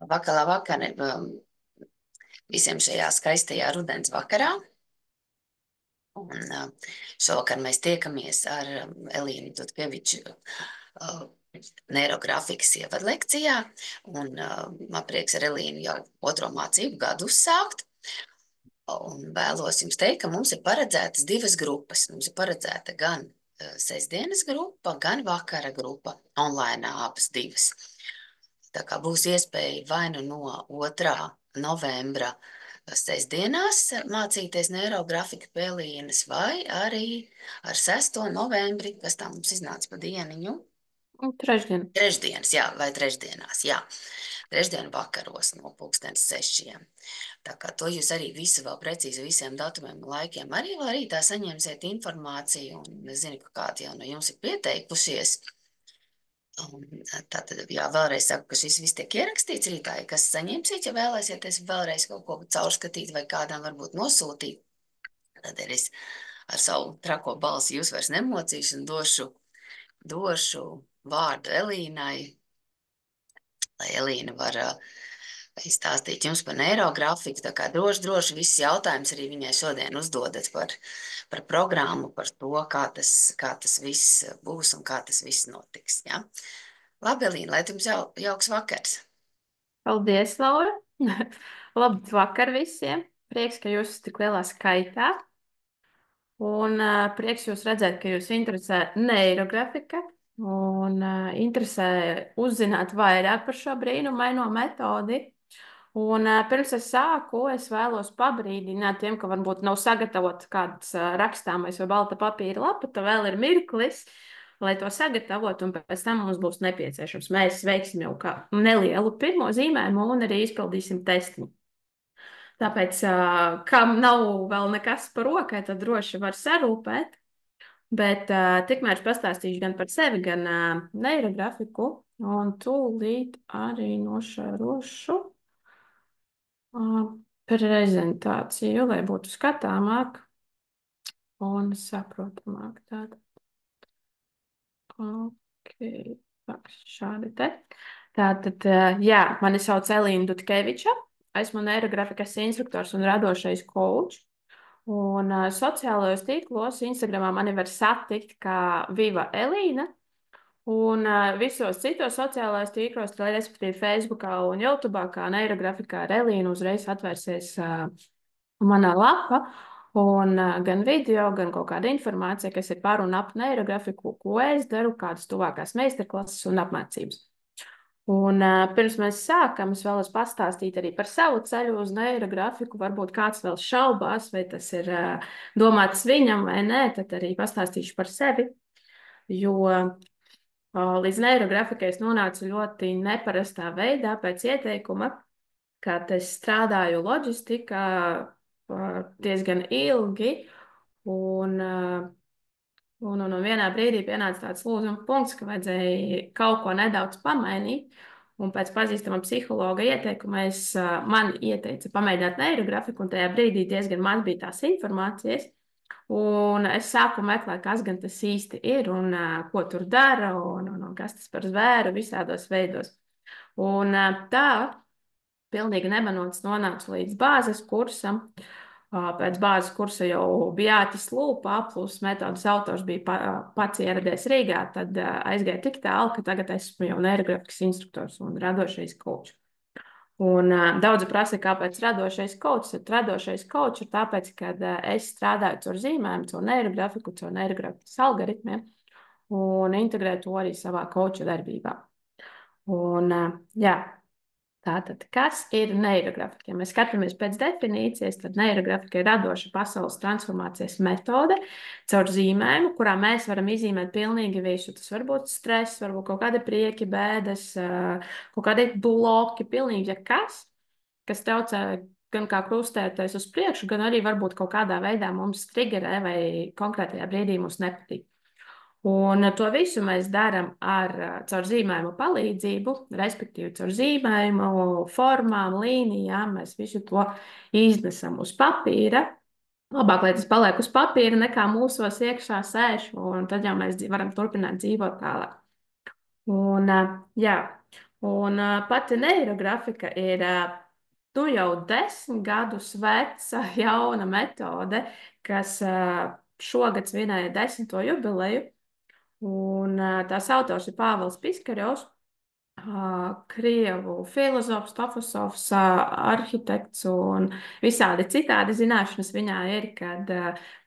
Vakar visiem šajā skaistajā rudens vakarā. Šovakar mēs tiekamies ar Elīnu Dutkeviču neirografikas ievadlekcijā. Man prieks ar Elīnu jau otro mācību gadu uzsākt. Un vēlos jums teikt, ka mums ir paredzētas divas grupas. Mums ir paredzēta gan sestdienas grupa, gan vakara grupa, online abas divas. Tā kā būs iespēja vai nu no 2. novembra sestdienās mācīties neirografiku pie Elīnas, vai arī ar 6. novembri, kas tā mums iznāca pa dieniņu. Trešdien. Trešdienas, jā, vai trešdienās, jā. Trešdienu vakaros no 6:00. Tā kā to jūs arī visu vēl precīzi visiem datumiem un laikiem arī vēl rītā saņemsiet informāciju, un es zinu, ka kādi jau no jums ir pieteikušies. Tātad, jā, vēlreiz saku, ka šis viss tiek ierakstīts rītā, ja kas saņemsiet, ja vēlēsieties vēlreiz kaut ko caurskatīt vai kādam varbūt nosūtīt. Tad es ar savu trako balsi jūs vairs nemocīšu un došu vārdu Elīnai, lai Elīna var izstāstīt jums par neirografiku. Tā kā droši visus jautājumus arī viņai šodien uzdodat par programmu, par to, kā tas viss būs un kā tas viss notiks. Ja? Labi, Elīna, lai jums jauks vakars. Paldies, Laura. Labvakar visiem. Prieks, ka jūs esat tik lielā skaitā. Un prieks jūs redzēt, ka jūs interesē neirografika un interesē uzzināt vairāk par šo brīnumaino metodi. Un pirms es sāku, es vēlos pabrīdināt tiem, ka varbūt nav sagatavota kāds rakstāmais vai balta papīra lapa, tad vēl ir mirklis, lai to sagatavotu, un pēc tam mums būs nepieciešams. Mēs veiksim jau kā nelielu pirmo zīmējumu un arī izpildīsim testiņu. Tāpēc, kam nav vēl nekas par rokai, tad droši var sarūpēt. Bet tikmēr es pastāstīšu gan par sevi, gan neirografiku, un tūlīt arī nošērošu prezentāciju, lai būtu skatāmāk un saprotamāk. Ok, šādi te. Tātad, jā, mani sauc Elīna Dutkeviča. Esmu neirografikas instruktors un radošais coach. Un sociālajos tīklos, Instagramā mani var satikt kā Viva Elīna. Un visos citos sociālajos tīklos, respektīvi Facebookā un YouTubā, kā neirografikā ar Elīnu, uzreiz atvērsies manā lapa. Un gan video, gan kaut kāda informācija, kas ir par un ap neirografiku, ko es daru, kādas tuvākās meistarklases un apmācības. Un pirms mēs sākam, es vēlos pastāstīt arī par savu ceļu uz neirografiku. Varbūt kāds vēl šaubās, vai tas ir domāts viņam vai nē, tad arī pastāstīšu par sevi. Jo līdz neirografikai es nonācu ļoti neparastā veidā pēc ieteikuma, kad es strādāju loģistikā diezgan ilgi, un vienā brīdī pienāca tāds lūzuma punkts, ka vajadzēja kaut ko nedaudz pamainīt. Un pēc pazīstama psihologa ieteikuma man ieteica pamēģināt neirografiku, un tajā brīdī diezgan maz bija tās informācijas. Un es sāku meklēt, kas gan tas īsti ir un ko tur dara, un kas tas par zvēru visādos veidos. Un tā, pilnīgi nemanots, nonācu līdz bāzes kursam. Pēc bāzes kursa jau bija jāķis lūpa, plus metodas autors bija pats ieradies Rīgā, tad aizgāja tik tālu, ka tagad esmu jau neirografikas instruktors un radošais coach. Un daudzi prasa, kāpēc radošais coach? Radošais coach ir tāpēc, ka es strādāju caur zīmēm, caur neirografiku, caur neirografikas algoritmiem un integrēju to arī savā coacha darbībā. Un jā. Tātad, kas ir neirografika? Ja mēs skatāmies pēc definīcijas, tad neirografika ir radoša pasaules transformācijas metode caur zīmēm, kurā mēs varam izzīmēt pilnīgi visu. Tas var būt stress, varbūt kaut kādi prieki, bēdas, kaut kādi bloki, pilnīgi kas traucē gan kā krustēties uz priekšu, gan arī varbūt kaut kādā veidā mums triggerē vai konkrētajā brīdī mums nepatīk. Un to visu mēs darām caur zīmējumu palīdzību, respektīvi caur zīmējumu, formām, līnijām. Mēs visu to iznesam uz papīra. Labāk, lai tas paliek uz papīra, nekā mūsos iekšā sēž, un tad jau mēs varam turpināt dzīvot tālāk. Un, jā. Un pati neirografika ir tu jau 10 gadus veca jauna metode, kas šogad svinēja 10. jubileju. Un tās autors ir Pāvils Piskarevs, krievu filozofs, tofosofs, arhitekts un visādi citādi zināšanas viņā ir, kad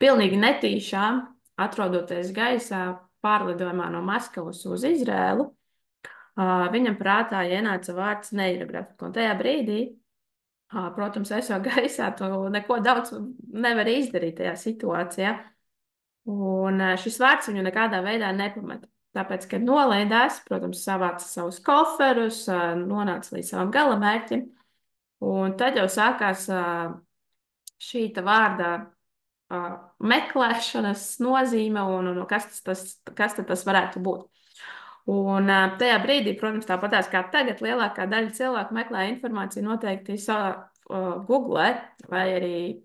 pilnīgi netīšām, atrodoties gaisā, pārlidojumā no Maskavas uz Izrēlu, viņam prātā ienāca vārds neirografika. Un tajā brīdī, protams, es jau gaisā to neko daudz nevaru izdarīt tajā situācijā. Un šis vārds viņu nekādā veidā nepameta. Tāpēc, kad nolaidās, protams, savāca savus koferus, nonāca līdz savam galamērķim, un tad jau sākās šī vārda meklēšanas nozīme un kas tas varētu būt. Un tajā brīdī, protams, tāpatās kā tagad, lielākā daļa cilvēku meklē informāciju noteikti Google vai arī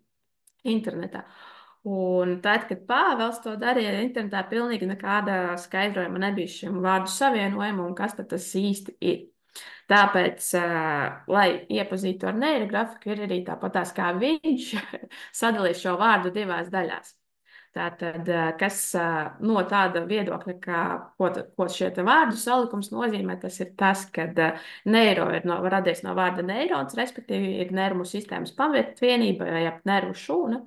internetā. Un tad, kad Pāvils to darīja internetā, pilnīgi nekāda skaidrojuma nebija šim vārdu savienojumam un kas tad tas īsti ir. Tāpēc, lai iepazītu ar neirografiku, ir arī tāpatās kā viņš sadalīja šo vārdu divās daļās. Tātad, kas no tāda viedokļa, ko šie vārdu salikums nozīmē, tas ir tas, ka neiro ir radies no vārda neirons, respektīvi ir nervu sistēmas pamatvienība vai nervu šūna.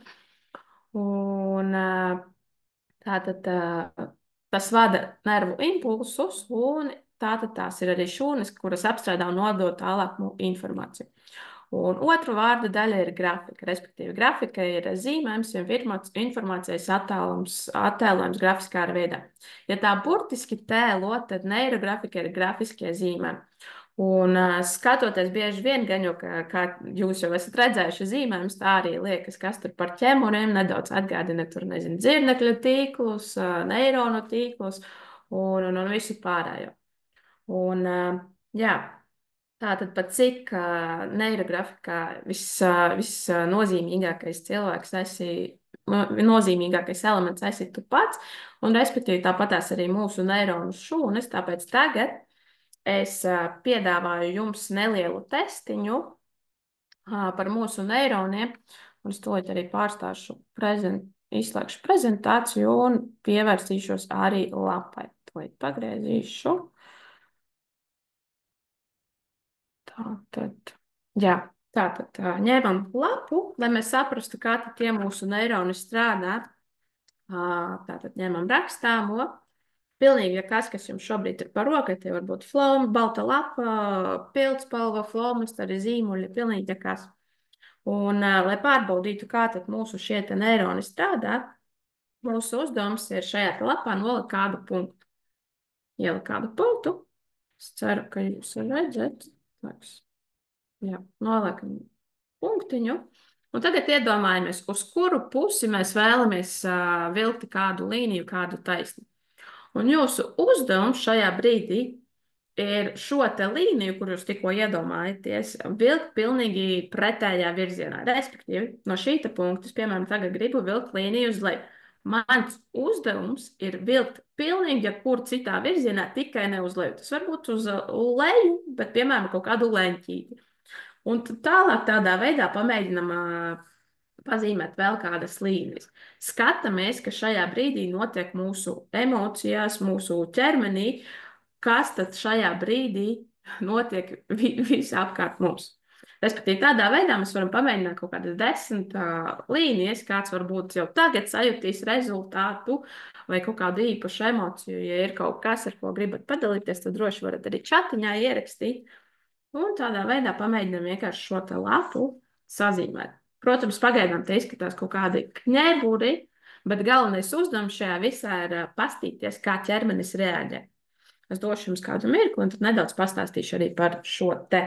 Un tātad tas vada nervu impulsus, un tātad tās ir arī šūnas, kuras apstrādā un nodod tālāk informāciju. Un otra vārda daļa ir grafika. Respektīvi, grafika ir zīmējums, jau informācijas attēlojums grafiskā veidā. Ja tā burtiski tēlo, tad neirografika ir grafiskie zīmējumi. Un skatoties bieži vien, gan jau, kā jūs jau esat redzējuši zīmējumus, tā arī liekas, kas tur par ķemuriem nedaudz atgādina tur, nezinu, dzirnekļu tīklus, neironu tīklus un visu pārējo. Un, jā, tātad pat cik neirografikā visnozīmīgākais cilvēks nozīmīgākais elements esi tu pats, un respektīvi tāpatās arī mūsu neironu šūnas, tāpēc tagad es piedāvāju jums nelielu testiņu par mūsu neironiem, un es tūlīt arī izslēgšu prezentāciju un pievērsīšos arī lapai. Tūlīt pagriezīšu. Tātad ņemam lapu, lai mēs saprastu, kā tie mūsu neironi strādā. Tātad ņemam rakstāmo. Pilnīgi, ja kas jums šobrīd ir par rokai, tie var būt floma, balta lapa, pildspalva, flomas, arī zīmuļi, pilnīgi kas. Un, lai pārbaudītu, kā tad mūsu šie neironi strādā, mūsu uzdevums ir šajā lapā nolikt kādu punktu. Ielikt kādu punktu. Es ceru, ka jūs redzat. Jā, noliekam punktiņu. Un tagad iedomājamies, uz kuru pusi mēs vēlamies vilkt kādu līniju, kādu taisni. Un jūsu uzdevums šajā brīdī ir šo te līniju, kur jūs tikko iedomājaties, vilkt pilnīgi pretējā virzienā. Respektīvi, no šīta punkta, piemēram, tagad gribu vilkt līniju uz leju. Mans uzdevums ir vilkt pilnīgi jebkur citā virzienā, tikai ne uz leju. Tas var būt uz leju, bet, piemēram, kaut kādu leņķīti. Un tālāk tādā veidā pamēģinam pazīmēt vēl kādas līnijas. Skatāmies, ka šajā brīdī notiek mūsu emocijās, mūsu ķermenī, kas tad šajā brīdī notiek visapkārt mums. Respektīvi, tādā veidā mēs varam pamēģināt kaut kādas 10 līnijas, kāds varbūt jau tagad sajutīs rezultātu vai kaut kādu īpašu emociju. Ja ir kaut kas, ar ko gribat padalīties, tad droši varat arī čatiņā ierakstīt. Un tādā veidā pamēģinām vienkārši šo te lapu sazīmēt. Protams, pagaidām te izskatās kaut kādi kņēburi, bet galvenais uzdevums šajā visā ir pastīties, kā ķermenis reaģē. Es došu jums kādu mirkli, un tad nedaudz pastāstīšu arī par šo te.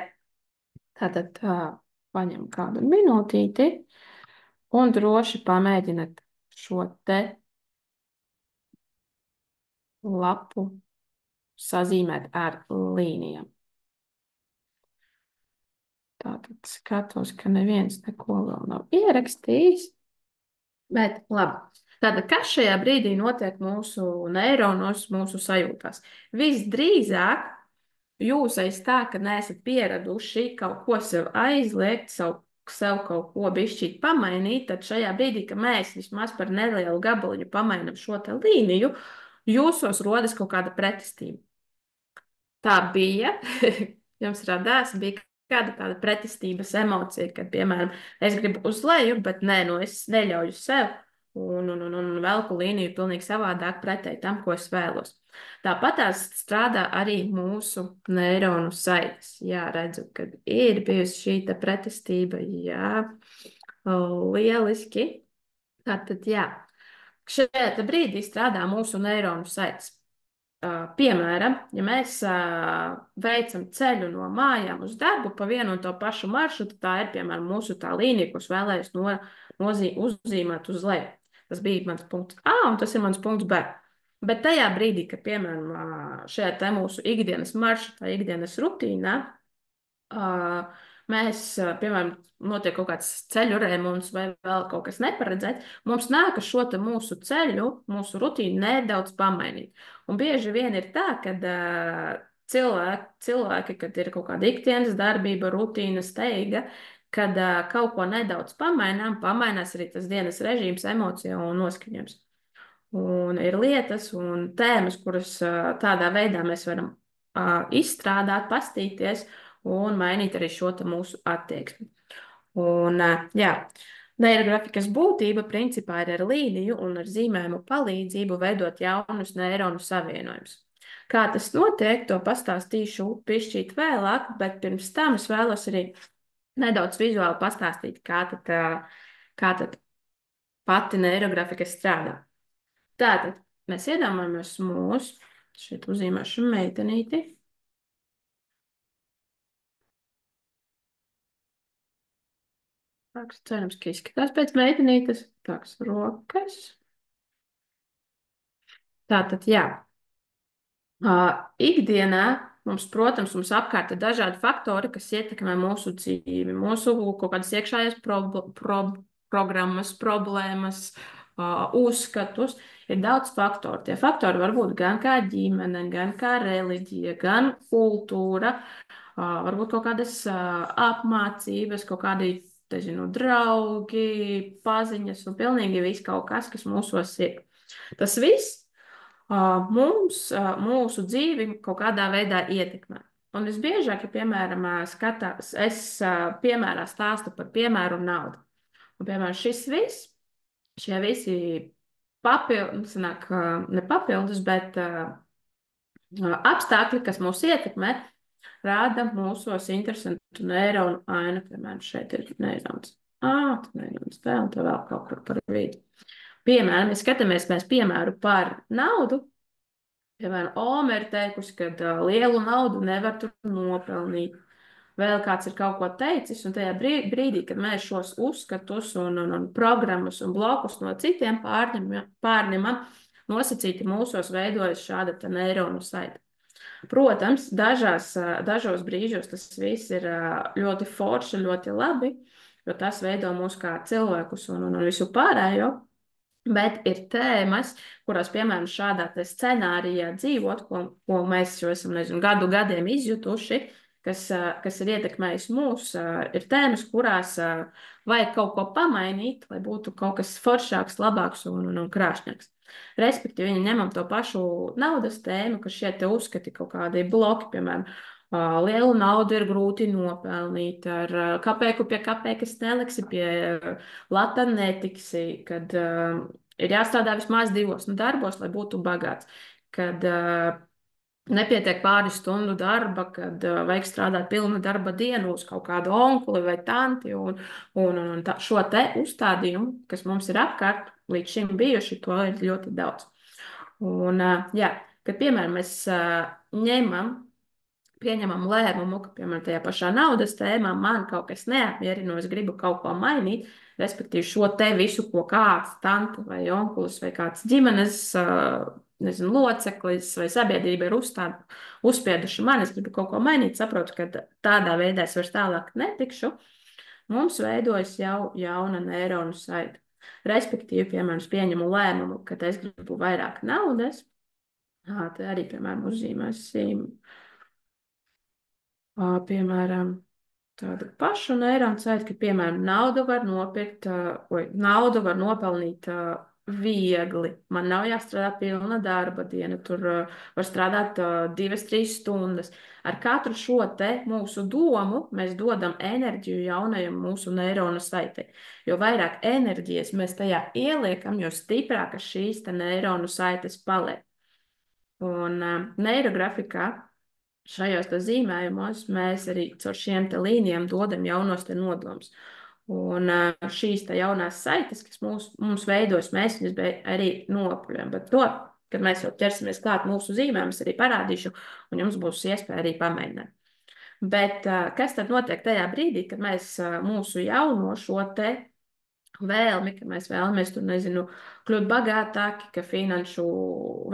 Tātad paņem kādu minūtīti un droši pamēģināt šo te lapu sazīmēt ar līnijām. Tātad skatos, ka neviens neko vēl nav ierakstījis. Bet labi. Tātad, kas šajā brīdī notiek mūsu neironos, mūsu sajūtās? Visdrīzāk jūs aiz tā, ka neesat pieraduši kaut ko sev aizliegt, sev kaut ko bišķīt pamainīt, tad šajā brīdī, ka mēs vismaz par nelielu gabaliņu pamainam šo te līniju, jūsos rodas kaut kāda pretestība. Tā bija, jums radās, bija kāda tāda pretestības emocija, kad, piemēram, es gribu uz leju, bet nē, nu es neļauju sev un velku līniju pilnīgi savādāk pretēji tam, ko es vēlos. Tāpat tās strādā arī mūsu neironu saites. Jā, redzu, ka ir bijusi šī te pretestība, jā, lieliski. Tātad, jā, šajā brīdī strādā mūsu neironu saites. Piemēram, ja mēs veicam ceļu no mājām uz darbu pa vienu un to pašu maršrutu, tā ir, piemēram, mūsu tā līnija, ko es vēlējos uzzīmēt uz leju. Tas bija mans punkts A, un tas ir mans punkts B. Bet tajā brīdī, kad, piemēram, šajā te mūsu ikdienas maršrutā, ikdienas rutīnā, mēs, piemēram, notiek kaut kāds ceļu remonts vai vēl kaut kas neparedzēts, mums nākas šo te mūsu ceļu, mūsu rutīnu nedaudz pamainīt. Un bieži vien ir tā, ka cilvēki, kad ir kaut kāda ikdienas darbība, rutīna, steiga, kad kaut ko nedaudz pamainām, pamainās arī tas dienas režīms, emocija un noskaņojums. Un ir lietas un tēmas, kuras tādā veidā mēs varam izstrādāt, pastīties un mainīt arī šo mūsu attieksmi. Un, jā, neirografikas būtība principā ir ar līniju un ar zīmējumu palīdzību veidot jaunus neironu savienojumus. Kā tas notiek, to pastāstīšu pišķīt vēlāk, bet pirms tam es vēlos arī nedaudz vizuāli pastāstīt, kā tad pati neirografika strādā. Tātad mēs iedomājamies mūsu, šeit uzzīmēšu meitenīti. Tāks, cerams, ka izskatās pēc meitenītes. Tāks rokas. Tātad, jā. Ikdienā mums, protams, apkārt ir dažādi faktori, kas ietekmē mūsu dzīvi, mūsu kaut kādas iekšējās programmas, problēmas, uzskatus. Ir daudz faktoru. Tie faktori var būt gan kā ģimene, gan kā reliģija, gan kultūra, varbūt kaut kādas apmācības, kaut kādi, zinu, draugi, paziņas un pilnīgi viss kaut kas mūsos ir. Tas viss mūsu dzīvi kaut kādā veidā ietekmē. Un visbiežāk, ja, piemēram, es piemērā stāstu par piemēru naudu. Un, piemēram, šie visi papildus, ne papildus, bet apstākļi, kas mūs ietekmē, rāda mūsos interesantu neironu ainu. Piemēram, šeit ir neirons A, neirons B un tā vēl kaut kur par vidu. Piemēram, ja skatāmies mēs piemēru par naudu, piemēram, Ome ir teikusi, ka lielu naudu nevar tur nopelnīt. Vēl kāds ir kaut ko teicis, un tajā brīdī, kad mēs šos uzskatus un programmas un blokus no citiem pārņemam, nosacīti mūsos veidojas šāda neironu saite. Protams, dažos brīžos tas viss ir ļoti forši, ļoti labi, jo tas veido mūs kā cilvēkus un visu pārējo. Bet ir tēmas, kurās, piemēram, šādā scenārijā dzīvot, ko mēs jau esam, nezinu, gadiem izjutuši, kas ir ietekmējis mūs, ir tēmas, kurās vajag kaut ko pamainīt, lai būtu kaut kas foršāks, labāks un krāšņāks. Respektīvi, viņi ņemam to pašu naudas tēmu, ka šie te uzskati kaut kādi bloki, piemēram, lielu naudu ir grūti nopelnīt, ar kapeiku pie kapeikas neliksi, pie lata netiksi, kad ir jāstrādā vismaz 2 darbos, lai būtu bagāts, kad nepietiek pāris stundu darba, kad vajag strādāt pilnu darba dienu uz kaut kādu onkuli vai tanti un šo te uzstādījumu, kas mums ir apkārt, līdz šim bijuši, to ir ļoti daudz. Un, jā, kad, piemēram, mēs pieņemam lēmumu, ka, piemēram, tajā pašā naudas tēmā man kaut kas neapmierina, es gribu kaut ko mainīt, respektīvi šo te visu, ko kāds tante vai onkulis vai kāds ģimenes, nezinu, loceklis vai sabiedrība ir uzspieduši man, es gribu kaut ko mainīt, saprotu, ka tādā veidā es vairs tālāk netikšu, mums veidojas jau jauna neironu saite. Respektīvi, piemēram, es pieņemu lēmumu, ka es gribu vairāk naudas, te arī, piemēram, uzzīmēsim Piemēram, tādu pašu neironu saiti, ka, piemēram, naudu var nopelnīt viegli. Man nav jāstrādā pilna darba diena, tur var strādāt 2, 3 stundas. Ar katru šo te mūsu domu mēs dodam enerģiju jaunajam mūsu neironu saitei. Jo vairāk enerģijas mēs tajā ieliekam, jo stiprākas šīs te neironu saites paliek. Un neirografikā šajos te zīmējumos mēs arī caur šiem te līnijām dodam jaunos te nodomus. Un šīs te jaunās saites, kas mums veidos, mēs viņas arī nopuļam. Bet to, kad mēs jau ķersimies klāt mūsu zīmēm, es arī parādīšu, un jums būs iespēja arī pamēģināt. Bet kas tad notiek tajā brīdī, kad mēs mūsu jauno šo te vēlmi, ka mēs vēlamies tur, nezinu, kļūt bagātāki, ka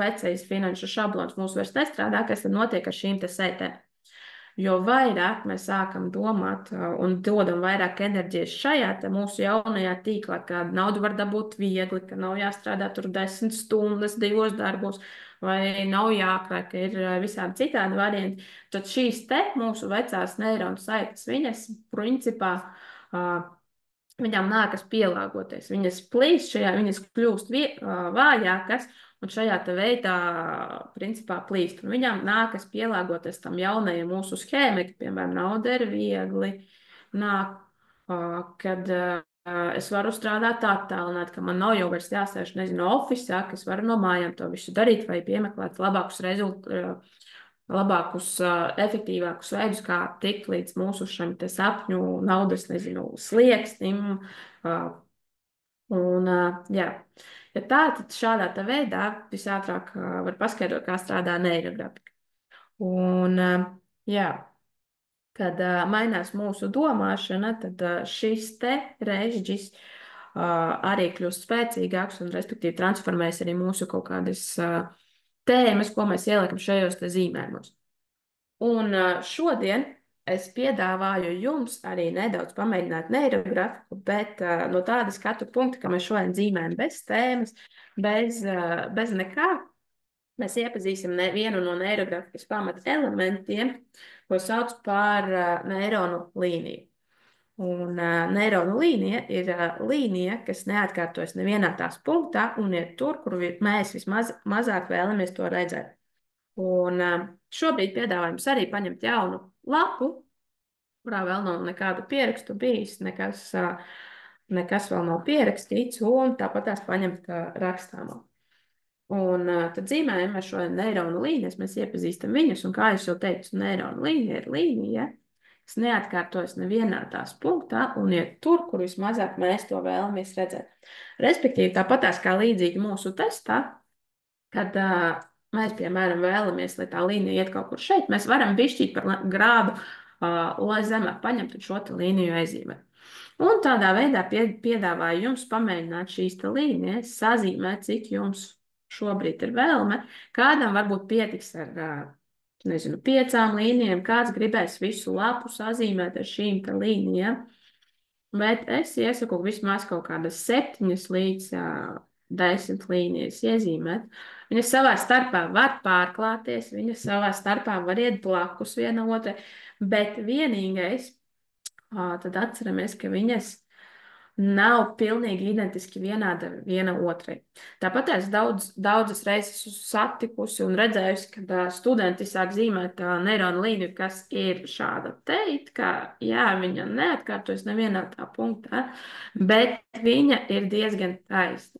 vecais finanšu šablons mūs vairs nestrādā, kas tad notiek ar šīm te saitēm. Jo vairāk mēs sākam domāt un dodam vairāk enerģijas šajā te mūsu jaunajā tīklā, ka naudu var dabūt viegli, ka nav jāstrādā tur 10 stundas, 2 darbos, vai nav jākrāj, ka ir visādi citādi varianti, tad šīs te mūsu vecās neironu saites, viņas principā viņām nākas pielāgoties. Viņas plīst šajā, viņas kļūst vājākas un šajā te veidā, principā, plīst. Un viņām nākas pielāgoties tam jaunajam mūsu schēmai, ka, piemēram, nauda ir viegli, nāk, kad es varu strādāt attālināt, ka man nav jau vairs jāsēž, nezinu, ofisā, ka es varu no mājām to visu darīt vai piemeklēt labākus, efektīvākus veidus, kā tikt līdz mūsu šim te sapņu naudas, nezinu, slieksnim. Jā. Ja tā, tad šādā te veidā visātrāk var paskaidrot, kā strādā neirografika. Un, jā, kad mainās mūsu domāšana, tad šis te režģis arī kļūst spēcīgāks un, respektīvi, transformēs arī mūsu kaut kādas tēmas, ko mēs ieliekam šajos te zīmējumos. Un šodien es piedāvāju jums arī nedaudz pamēģināt neirografiku, bet no tāda skatu punkta, ka mēs šodien zīmējam bez tēmas, bez nekā. Mēs iepazīsim vienu no neirografikas pamata elementiem, ko sauc par neironu līniju. Un neironu līnija ir līnija, kas neatkārtojas nevienā tās punktā un ir tur, kur mēs vismazāk vēlamies to redzēt. Un šobrīd piedāvājums arī paņemt jaunu lapu, kurā vēl nav nekādu pierakstu bijis, nekas vēl nav pierakstīts, un tāpat tās paņemt rakstāmā. Un tad zīmējam ar šo neironu līnijas, mēs iepazīstam viņus, un kā es jau teicu, neironu līnija ir līnija, kas neatkārtojas nevienā tās punktā un ir tur, kur vismazāk mēs to vēlamies redzēt. Respektīvi, tāpat tās kā līdzīgi mūsu testā, kad mēs, piemēram, vēlamies, lai tā līnija iet kaut kur šeit, mēs varam bišķīt par grādu, lai zemāk paņemtu šo te līniju aizīmēt. Un tādā veidā piedāvāju jums pamēģināt šīs te līnijas, sazīmēt, cik jums šobrīd ir vēlme. Kādam varbūt pietiks ar, nezinu, 5 līnijām, kāds gribēs visu lapu sazīmēt ar šīm te līnijām. Bet es iesaku vismaz kaut kādas 7 līdz 10 līnijas iezīmēt. Viņas savā starpā var pārklāties, viņas savā starpā var iet blakus viena otrai, bet vienīgais, tad atceramies, ka viņas nav pilnīgi identiski vienāda viena otrai. Tāpat es daudzas reizes satikusi un redzējusi, kad studenti sāk zīmēt neironu līniju, kas ir šāda teikt, ka jā, viņa neatkārtojas nevienā tā punktā, bet viņa ir diezgan taisna.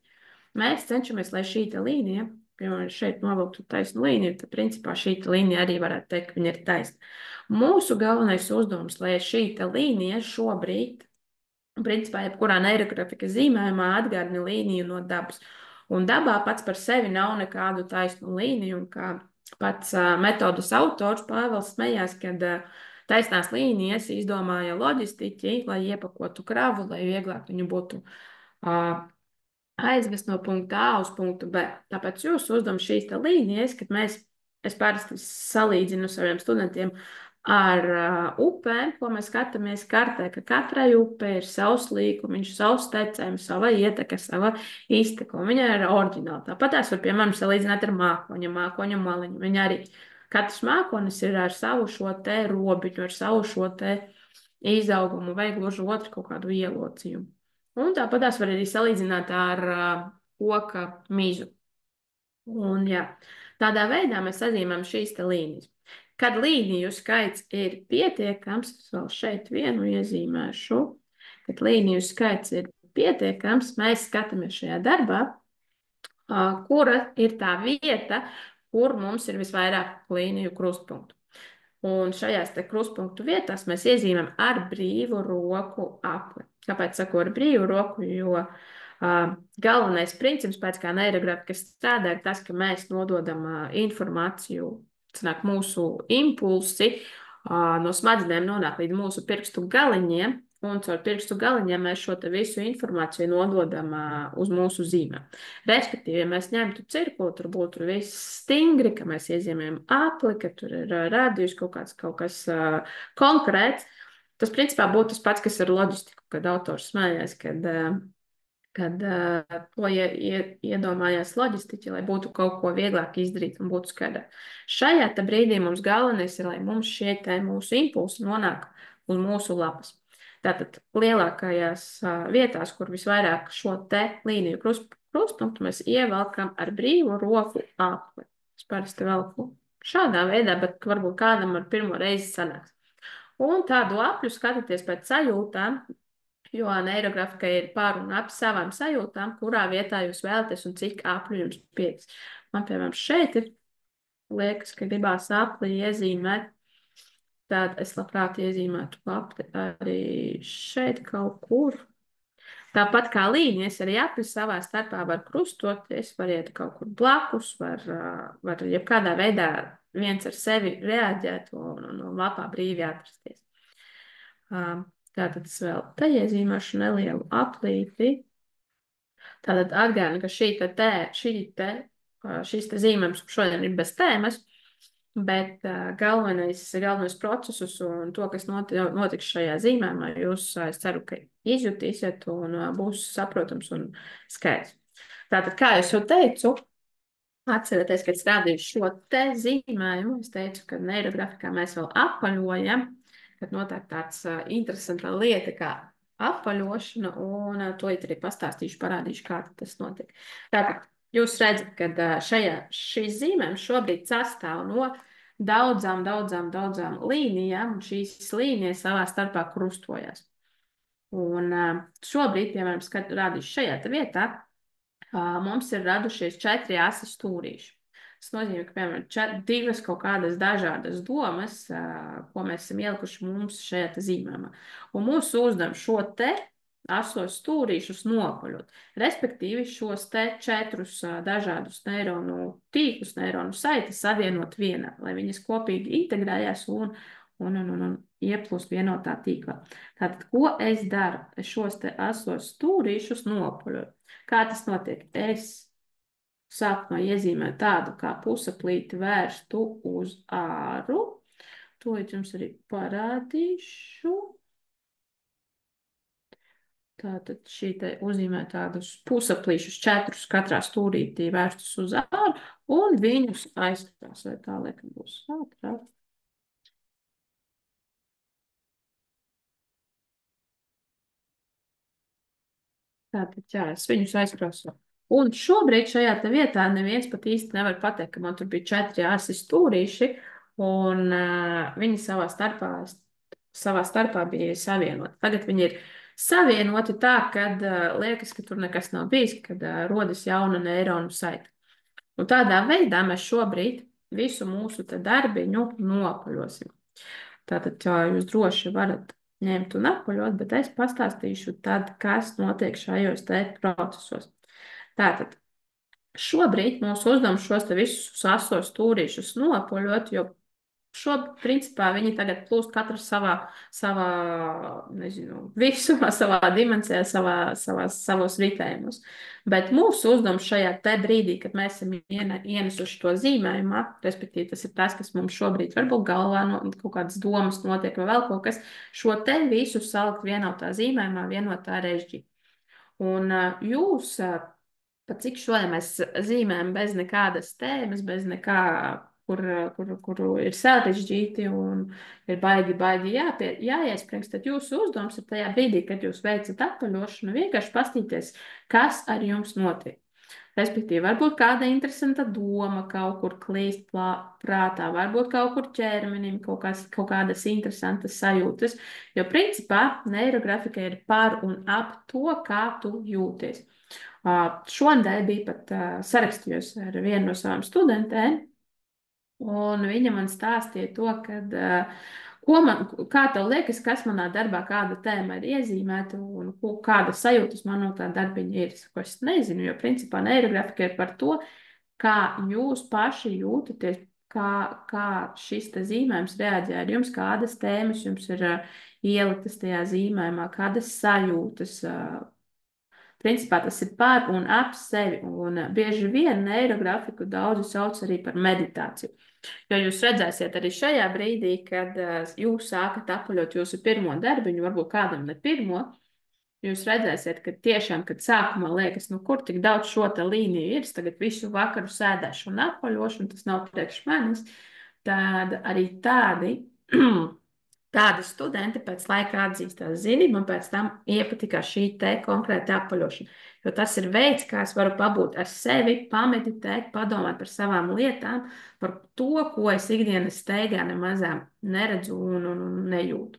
Mēs cenšamies, lai šī līnija, piemēram, šeit novilktu taisnu līniju, tad principā šī līnija arī varētu teikt, ka viņa ir taisna. Mūsu galvenais uzdevums, lai šī līnija šobrīd, principā, jebkurā neirografikas zīmējumā atgādina līniju no dabas. Un dabā pats par sevi nav nekādu taisnu līniju, un kā pats metodas autors Pāvils smējās, kad taisnās līnijas izdomāja loģistiķi, lai iepakotu kravu, lai vieglāk viņu būtu aizvest no punkta A uz punktu B. Tāpēc jūsu uzdevums šīs līnijas, kad es parasti salīdzinu saviem studentiem ar upēm, ko mēs skatāmies kartē, ka katrai upē ir savs līkumiņš, savs tecējums, sava ieteka, sava izteka, un viņa ir oriģināla. Tāpat es varu, piemēram, salīdzināt ar mākoņa maliņu. Viņa arī katrs mākonis ir ar savu šo te robiņu, ar savu šo te izaugumu vai gluži otru kaut kādu ielocījumu. Un tāpat tās var arī salīdzināt ar koka mizu. Un, jā, tādā veidā mēs sazīmējam šīs te līnijas. Kad līniju skaits ir pietiekams, es vēl šeit vienu iezīmēšu, kad līniju skaits ir pietiekams, mēs skatāmies šajā darbā, kura ir tā vieta, kur mums ir visvairāk līniju krustpunktu. Un šajās te krustpunktu vietās mēs iezīmējam ar brīvu roku apli. Kāpēc saku ar brīvu roku? Jo galvenais princips, pēc kā neirografika strādā, ir tas, ka mēs nododam informāciju, mūsu impulsi no smadzenēm nonāk līdz mūsu pirkstu galiņiem, un caur pirkstu galiņiem mēs šo te visu informāciju nododam uz mūsu zīmēm. Respektīvi, ja mēs ņemtu cirkuli, tur būtu viss stingri, ka mēs iezīmējam apli, ka tur ir rādījums kaut kas konkrēts. Tas principā būtu tas pats, kas ar loģistiku, kad autors smējās, kad to iedomājās loģistiķi, lai būtu kaut ko vieglāk izdarīt un būtu skaidrāk. Šajā brīdī mums galvenais ir, lai mums šie te mūsu impulsi nonāk uz mūsu lapas. Tātad lielākajās vietās, kur visvairāk šo te līniju krustpunktu mēs ievelkam ar brīvu roku apli. Es parasti velku šādā veidā, bet varbūt kādam ar pirmo reizi sanāks. Un tādu apļu skatāties pēc sajūtām, jo neirografika ir par un ap savām sajūtām, kurā vietā jūs vēlaties un cik apļu jums pietiks. Man, piemēram, šeit ir, liekas, ka gribās apli iezīmēt. Tad es labprāt iezīmētu apli arī šeit kaut kur. Tāpat kā līnijas, arī apli savā starpā var krustoties, var iet kaut kur blakus, var jebkādā veidā viens ar sevi reaģēt un lapā brīvi atrasties. Tātad es vēl te iezīmēšu nelielu aplīti. Tātad atgādinu, ka šīs te zīmējums šodien ir bez tēmas, bet galvenais procesus un to, kas notiks šajā zīmējumā, jūs, es ceru, ka izjutīsiet un būs saprotams un skaidrs. Tātad, kā es jau teicu, atcerieties, kad strādāju šo te zīmējumu, es teicu, ka neirografikā mēs vēl apaļojam, kad notiek tāds interesanta lieta kā apaļošana, un to arī pastāstīšu, parādīšu, kā tas notiek. Tātad, jūs redzat, ka šīs zīmējums šobrīd sastāv no daudzām līnijām, un šīs līnijas savā starpā krustojas. Un šobrīd, piemēram, rādīšu šajā vietā, mums ir radušies 4 asi stūrīši. Tas nozīmē, ka, piemēram, 2 kaut kādas dažādas domas, ko mēs esam ielikuši mums šajā zīmējumā. Un mūsu uzdevums šo te asos stūrīšus nopaļot. Respektīvi, šos te 4 dažādus neironu tīklus, neironu saites savienot vienā, lai viņas kopīgi integrējās un ieplūst vienotā tīklā. Tātad, ko es daru? Es šos te asos stūrīšus nopaļoju. Kā tas notiek? Es sākumā iezīmēt tādu kā pusaplīti vērstu uz āru. To jums arī parādīšu. Tātad šī te uzzīmē tādus pusaplīšus 4 katrā stūrītī vērstus uz āru un viņus aizskatās, vai tā liekam būs ātrāk. Tātad, jā, es viņus aizkrāsoju. Un šobrīd šajā vietā neviens pat īsti nevar pateikt, ka man tur bija 4 asi stūrīši, un viņi savā starpā bija savienoti. Tagad viņi ir savienoti tā, kad liekas, ka tur nekas nav bijis, kad rodas jauna neironu saite. Un tādā veidā mēs šobrīd visu mūsu darbiņu nopaļosim. Tātad jūs droši varat ņemt un apaļot, bet es pastāstīšu tad, kas notiek šajos procesos. Tātad, šobrīd mūsu uzdevums šos visus asos stūrīšus nopaļot, jo principā viņi tagad plūst katrs savā visumā, savā dimensijā, savos ritējumus. Bet mūsu uzdevums šajā brīdī, kad mēs esam ienesuši to zīmējumā, respektīvi tas ir tas, kas mums šobrīd varbūt galvā kaut kādas domas notiek vai vēl kaut kas, šo visu salikt vienotā zīmējumā, vienotā režģī. Un pat cik šodien mēs zīmējam bez nekādas tēmas, bez nekā, kur ir sarežģīti un ir baigi jāiesprings, tad jūsu uzdevums ir tajā brīdī, kad jūs veicat apaļošanu, vienkārši pastīties, kas ar jums notiek. Respektīvi, varbūt kāda interesanta doma kaut kur klīst prātā, varbūt kaut kur ķermenim kaut kādas interesantas sajūtas, jo principā neirografika ir par un ap to, kā tu jūties. Šonadēļ bija pat sarakstījos ar vienu no savām studentēm, un viņa man stāstīja to, kad kā tev liekas, kas manā darbā, kāda tēma ir iezīmēta un kāda sajūtas man no tā darbiņa ir? Es nezinu, jo principā neirografika ir par to, kā jūs paši jūtaties, kā šis zīmējums reaģē ar jums, kādas tēmas jums ir ieliktas tajā zīmējumā, kādas sajūtas. Principā tas ir par un ap sevi, un bieži vien neirografiku daudzi sauc arī par meditāciju. Jo jūs redzēsiet arī šajā brīdī, kad jūs sākat apaļot jūsu pirmo darbiņu, varbūt kādam ne pirmo, jūs redzēsiet, ka tiešām, kad sākumā liekas, nu kur tik daudz šo te līniju ir, tagad visu vakaru sēdēšu un apaļošu, un tas nav priekš manis, tad arī tādi studenti pēc laika atzīstās, zini, man pēc tam iepatikās šī te konkrēta apaļošana, jo tas ir veids, kā es varu pabūt ar sevi, pameditēt, padomāt par savām lietām, par to, ko es ikdienas steigā nemazām neredzu un nejūtu.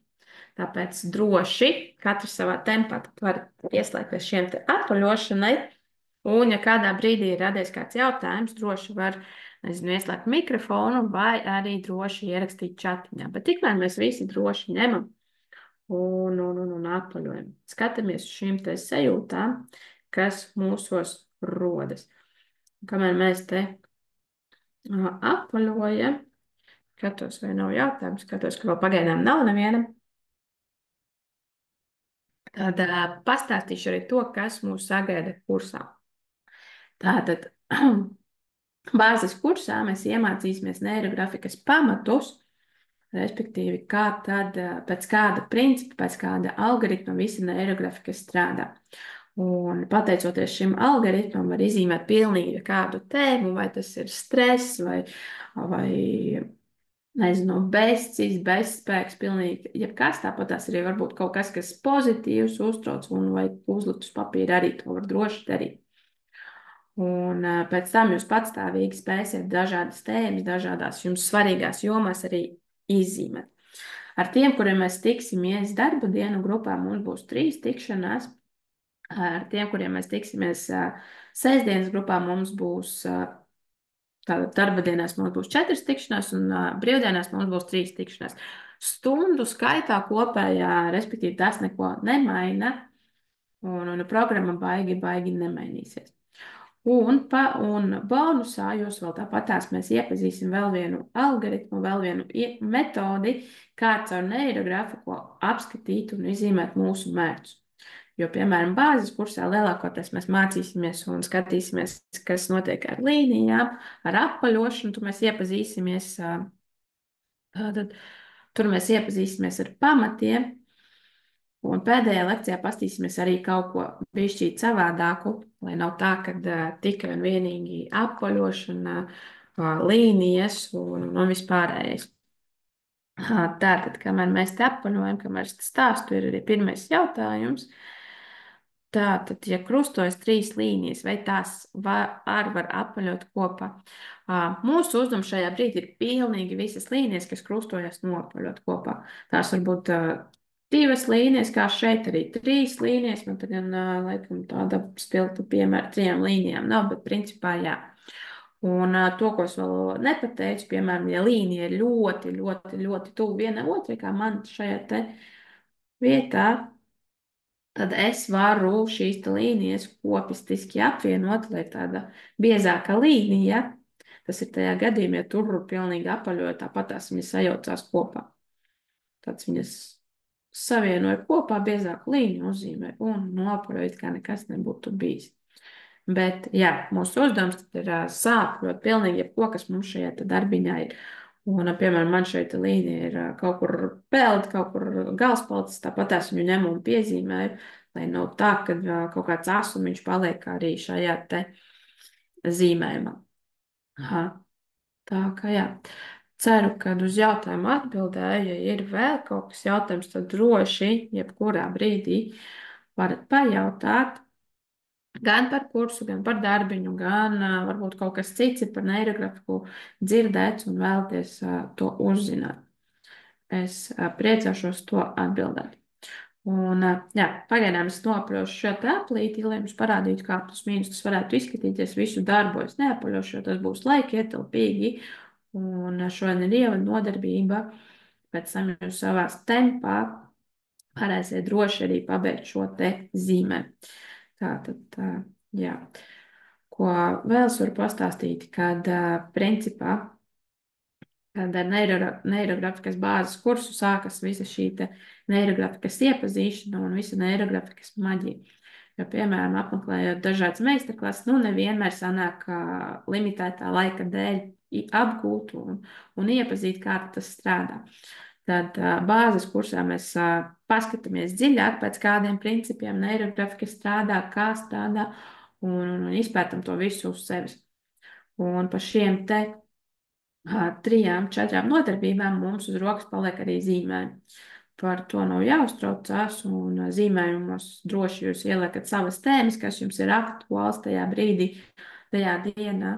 Tāpēc droši katrs savā tempā var ieslēgties šiem te apaļošanai, un ja kādā brīdī ir radies kāds jautājums, droši var ieslēgt mikrofonu vai arī droši ierakstīt čatiņā. Bet tikmēr mēs visi droši ņemam un apaļojam. Skatāmies uz šīm te sajūtām, kas mūsos rodas. Kamēr mēs te apaļojam, skatos, vai nav jautājums, skatos, ka vēl pagaidām nav nevienam. Tad pastāstīšu arī to, kas mūs sagaida kursā. Tātad bāzes kursā mēs iemācīsimies neirografikas pamatus, respektīvi, kā tad pēc kāda principa, pēc kāda algoritma visa neirografika strādā. Un pateicoties šim algoritmam var izīmēt pilnīgi kādu tēmu, vai tas ir stress, vai nezinu, bezcīs, bezspēks, pilnīgi jebkas, tāpat tās arī varbūt kaut kas, kas pozitīvs, uztrauc un vai uzlikt uz papīra arī to var droši darīt. Un pēc tam jūs patstāvīgi spēsiet dažādas tēmas, dažādās jums svarīgās jomās arī izzīmēt. Ar tiem, kuriem mēs tiksimies darba dienu grupā, mums būs 3 tikšanās. Ar tiem, kuriem mēs tiksimies sestdienas grupā, mums būs tātad darba dienās mums būs 4 tikšanās un brīvdienās mums būs 3 tikšanās. Stundu skaitā kopējā, respektīvi tas neko nemaina un programma baigi nemainīsies. Un bonusā jūs vēl tāpatās mēs iepazīsim vēl vienu algoritmu, vēl vienu metodi, kā caur neirografiku apskatīt un izzīmēt mūsu mērķus. Jo, piemēram, bāzes kursā lielākoties mēs mācīsimies un skatīsimies, kas notiek ar līnijām, ar apaļošanu, tur mēs iepazīsimies ar pamatiem, un pēdējā lekcijā pastīsimies arī kaut ko bišķīt savādāku, lai nav tā, ka tikai un vienīgi apaļošana, līnijas un vispārējais. Tātad, kamēr mēs te apaļojam, kamēr es stāstu, ir arī pirmais jautājums. Tātad, ja krustojas 3 līnijas, vai tās var apaļot kopā? Mūsu uzdevums šajā brīdī ir pilnīgi visas līnijas, kas krustojas noapaļot kopā. Tās var būt 2 līnijas, kā šeit arī 3 līnijas, man tagad, laikam, tāda spilta piemēra 3 līnijām nav, bet principā jā. Un to, ko es vēl nepateicu, piemēram, ja līnija ir ļoti tuvu viena otrai, kā man šajā te vietā, tad es varu šīs līnijas kopistiski apvienot, lai tāda biezāka līnija, tas ir tajā gadījumā, ja tur pilnīgi apaļoja, tāpat tās viņas sajaucās kopā. Tāds viņas savienoja kopā, biezāku līniju uzzīmē un noapaļoja, kā nekas nebūtu bijis. Bet, jā, mūsu uzdevums ir sāpļot pilnīgi jebko, kas mums šajā darbiņā ir. Un, piemēram, man šeit līnija ir kaut kur peld, kaut kur galspalts, tāpat tās viņu ņemu un piezīmēju, lai nav tā, ka kaut kāds asumiņš paliek arī šajā te zīmējumā. Tā kā jā, ceru, ka uz jautājumu atbildēju. Ja ir vēl kaut kas jautājums, tad droši, jebkurā brīdī varat pajautāt gan par kursu, gan par darbiņu, gan varbūt kaut kas cits ir par neirografiku dzirdēts un vēlties to uzzināt. Es priecāšos to atbildēt. Un, jā, pagaidām es nopļošu šo te aplīti, lai jums parādītu, kā plus mīnus tas varētu izskatīties. Visu darbu es neapaļošu, jo tas būs laika ietilpīgi. Un šodien ir ievada nodarbība. Pēc tam jūs savā tempā varēsiet droši arī pabeigt šo te zīmē. Tātad, jā. Ko vēl es varu pastāstīt, kad principā kad ar neirografikas bāzes kursu sākas visa šī neirografikas iepazīšana un visa neirografikas maģija. Jo, piemēram, apmeklējot dažādas meistarklases, nevienmēr sanāk limitētā laika dēļ apgūt un iepazīt, kā tas strādā. Tad bāzes kursā mēs paskatāmies dziļāk pēc kādiem principiem neirografika strādā, kā strādā un izpētam to visu uz sevis. Un par šiem te 3, 4 nodarbībām mums uz rokas paliek arī zīmējumi. Par to nav jāuztraucās, un zīmējumos droši jūs ieliekat savas tēmas, kas jums ir aktuāls tajā brīdī, tajā dienā.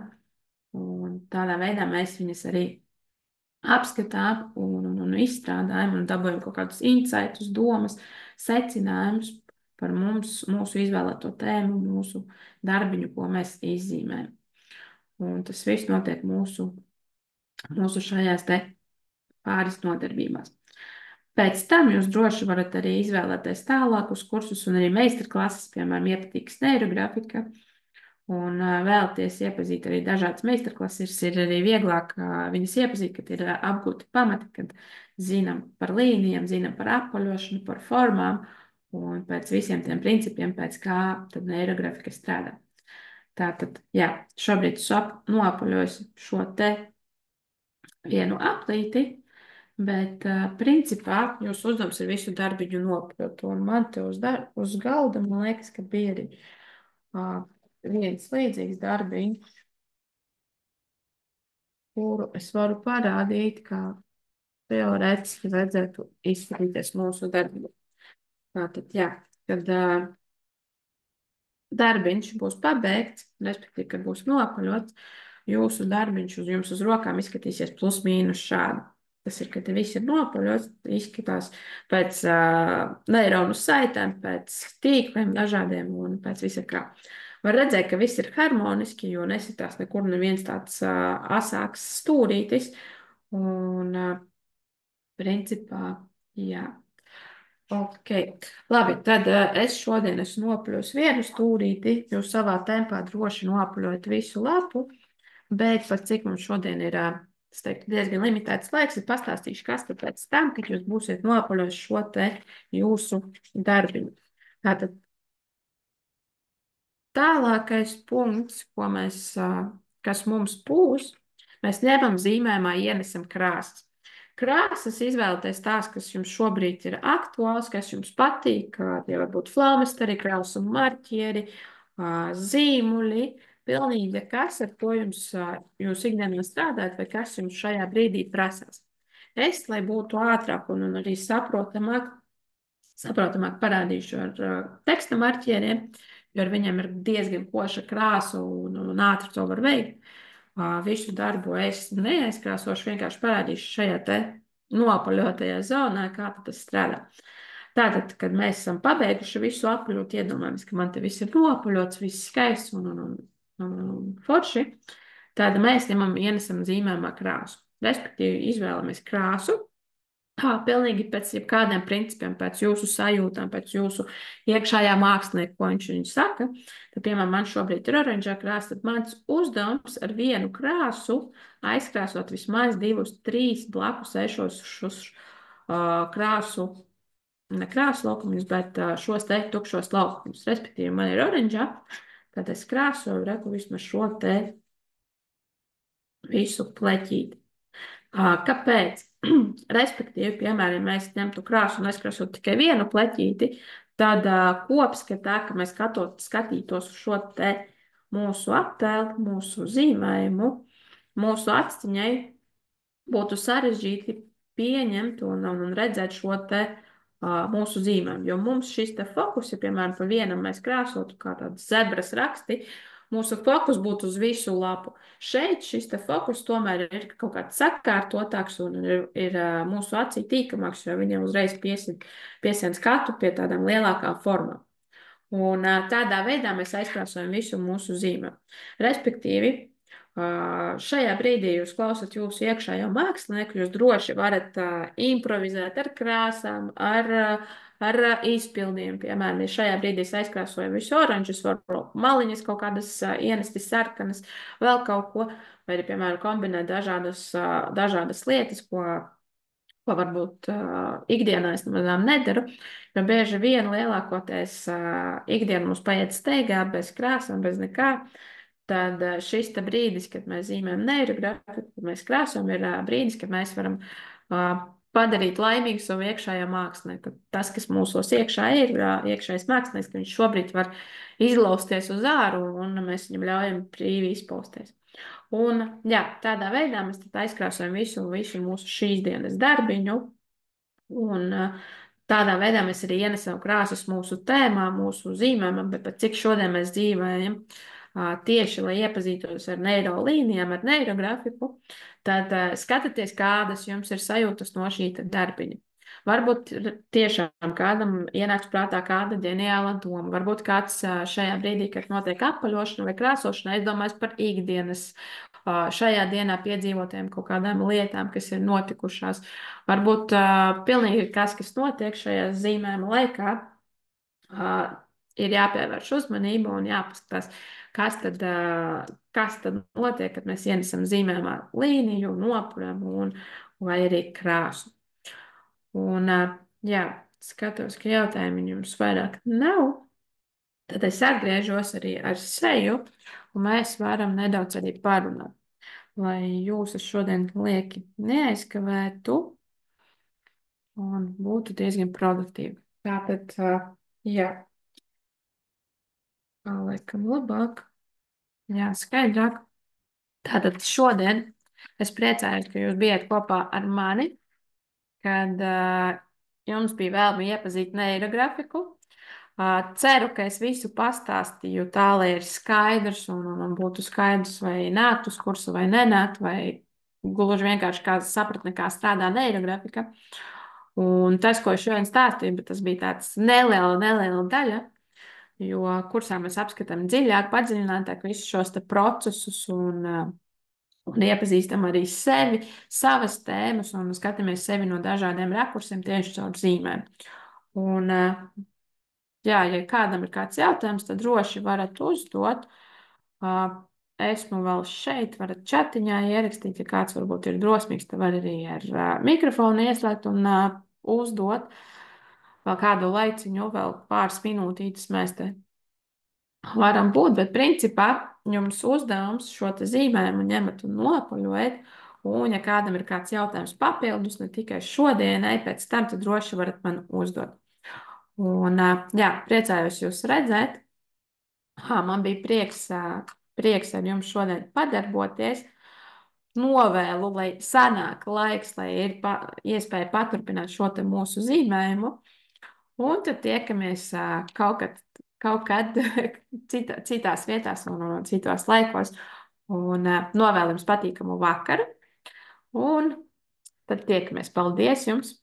Un tādā veidā mēs viņas arī apskatām un izstrādājam un dabūjam kaut kādus insightus, domas, secinājumus par mūsu izvēlēto tēmu, mūsu darbiņu, ko mēs izzīmējam. Un tas viss notiek mūsu šajās te pāris nodarbībās. Pēc tam jūs droši varat arī izvēlēties tālākus kursus un arī meistarklases, piemēram, iepatīkas neirografika, un vēlaties iepazīt arī dažādas meistarklases, ir arī vieglāk viņas iepazīt, kad ir apgūti pamati, kad zinām par līnijām, zinām par apaļošanu, par formām un pēc visiem tiem principiem, pēc kā tad neirografika strādā. Tātad, jā, šobrīd noapaļoju šo te vienu aplīti, bet principā jūsu uzdevums ir visu darbiņu nopļot. Un man te uz galda, man liekas, ka bija arī viens līdzīgs darbiņš, kuru es varu parādīt, kā teorētiski vajadzētu izskatīties mūsu darbiņu. Tātad, jā, kad darbiņš būs pabeigts, respektīvi, kad būs nopaļots, jūsu darbiņš jums uz rokām izskatīsies plus mīnus šādi. Tas ir, kad viss ir nopaļots, izskatās pēc neironu saitēm, pēc tīkliem dažādiem un pēc visa kā. Var redzēt, ka viss ir harmoniski, jo nesitās nekur neviens tāds asāks stūrītis. Un principā, jā. Ok, labi, tad es šodien esmu nopļus vienu stūrīti, jūs savā tempā droši noapļojat visu lapu, bet par cik mums šodien ir, es teiktu, diezgan limitēts laiks, es pastāstīšu, kas tad pēc tam, kad jūs būsiet noapļojis šo te jūsu darbiņu. Tātad tālākais punkts, kas mums būs, mēs ņemam zīmējumā, ienesam krāsas. Krāsas izvēlēties tās, kas jums šobrīd ir aktuāls, kas jums patīk, tie var būt flaumasteri, krausu marķieri, zīmuļi, pilnīgi kas, ar ko jūs ikdienā strādājat, vai kas jums šajā brīdī prasās. Es, lai būtu ātrāk un arī saprotamāk parādīšu ar teksta marķieriem, jo ar viņiem ir diezgan koša krāsa un ātri to var veikt. Visu darbu es neaizkrāsošu, vienkārši parādīšu šajā te noapaļotajā zonā, kā tas strādā. Tātad, kad mēs esam pabeiguši visu apaļot, iedomājamies, ka man te viss ir noapaļots, viss skaists un forši, tad mēs ienesam zīmējumā krāsu. Respektīvi, izvēlamies krāsu, pilnīgi pēc kādiem principiem, pēc jūsu sajūtām, pēc jūsu iekšējā mākslinieka, ko viņš saka. Tad, piemēram, man šobrīd ir oranžā krāsa, tad mans uzdevums ar vienu krāsu aizkrāsot vismaz 2, 3 blakus ešos šos krāsu, ne krāsu laukumus, bet šos te tukšos laukumus. Respektīvi, man ir oranžā, tad es krāsoju reku vismaz šo te visu pleķīti. Kāpēc? Respektīvi, piemēram, mēs ņemtu krāsu un aizkrāsot tikai vienu pleķīti, tad kopskatā, ka mēs skatītos uz šo te mūsu attēlu, mūsu zīmējumu, mūsu acīņai būtu sarežģīti pieņemt un redzēt šo te mūsu zīmēm. Jo mums šis te fokus, ja piemēram pa vienam mēs krāsotu kā tādas zebras raksti, mūsu fokus būtu uz visu lapu. Šeit šis te fokus tomēr ir kaut kāds sakārtotāks un ir mūsu acī tīkamāks, jo viņiem uzreiz piesien skatu pie tādām lielākām formām. Un tādā veidā mēs aizkrāsojam visu mūsu zīmē. Respektīvi, šajā brīdī jūs klausat jūsu iekšējo mākslinieku, jūs droši varat improvizēt ar krāsām, ar izpildījumu. Piemēram, ja šajā brīdī es aizkrāsoju visu oranžus, varu maliņas kaut kādas ienesti sarkanas, vēl kaut ko, vai arī, piemēram, kombinēt dažādas lietas, ko varbūt ikdienā es nemazām nedaru, jo bieži vien lielākoties ikdiena mums paiet steigā, bez krāsām, bez nekā. Tad šis te brīdis, kad mēs zīmējam neirografiku, kad mēs krāsojam, ir brīdis, kad mēs varam padarīt laimīgu savu iekšējo mākslinieku. Tas, kas mūsos iekšā ir, iekšējais mākslinieks, ka viņš šobrīd var izlausties uz āru un mēs viņam ļaujam brīvi izpausties. Un, jā, tādā veidā mēs aizkrāsojam visu mūsu šīs dienas darbiņu, un tādā veidā mēs arī ienesam krāsas mūsu tēmā, mūsu zīmēm, bet cik šodien mēs dzīvējam tieši, lai iepazītos ar neirolīnijām, ar neirografiku, tad skatieties, kādas jums ir sajūtas no šī darbiņa. Varbūt tiešām kādam ienāks prātā kāda ģeniāla doma. Varbūt kāds šajā brīdī, kad notiek apaļošana vai krāsošana, aizdomājas par ikdienas šajā dienā piedzīvotiem kaut kādām lietām, kas ir notikušās. Varbūt pilnīgi kas notiek šajā zīmējuma laikā, ir jāpievērš uzmanība un jāpaskatās, kas tad notiek, kad mēs ienesam zīmējumā līniju, nopuram vai arī krāsu. Un, jā, skatos, ka jautājumi jums vairāk nav. Tad es atgriežos arī ar seju, un mēs varam nedaudz arī parunāt, lai jūs šodien lieki neaizkavētu un būtu diezgan produktīvi. Tātad, jā, laikam labāk, jā, skaidrāk. Tātad šodien es priecājos, ka jūs bijat kopā ar mani, kad jums bija vēlme iepazīt neirografiku. Ceru, ka es visu pastāstīju tā, lai ir skaidrs un būtu skaidrs, vai nākt uz kursu vai nenākt, vai gluži vienkārši kā sapratni, kā strādā neirografika. Un tas, ko es šodien stāstīju, tas bija tāds neliela daļa, jo kursā mēs apskatām dziļāk, padziļinātāk visus šos te procesus un iepazīstam arī sevi, savas tēmas un skatāmies sevi no dažādiem rakursiem tieši caur zīmēm. Un, jā, ja kādam ir kāds jautājums, tad droši varat uzdot. Esmu vēl šeit, varat chatiņā ierakstīt, ja kāds varbūt ir drosmīgs, tad var arī ar mikrofonu ieslēgt un uzdot vēl kādu laiciņu, vēl pāris minūtītes mēs te varam būt, bet principā jums uzdevums šo te zīmējumu ņemat un nopaļojat, un ja kādam ir kāds jautājums papildus, ne tikai šodienai, pēc tam tad droši varat man uzdot. Un jā, priecājos jūs redzēt. Man bija prieks ar jums šodien padarboties. Novēlu, lai sanāk laiks, lai ir iespēja paturpināt šo te mūsu zīmējumu. Un tad tiekamies kaut kad citās vietās un citos laikos. Un novēlu jums patīkamu vakaru. Un tad tiekamies. Paldies jums!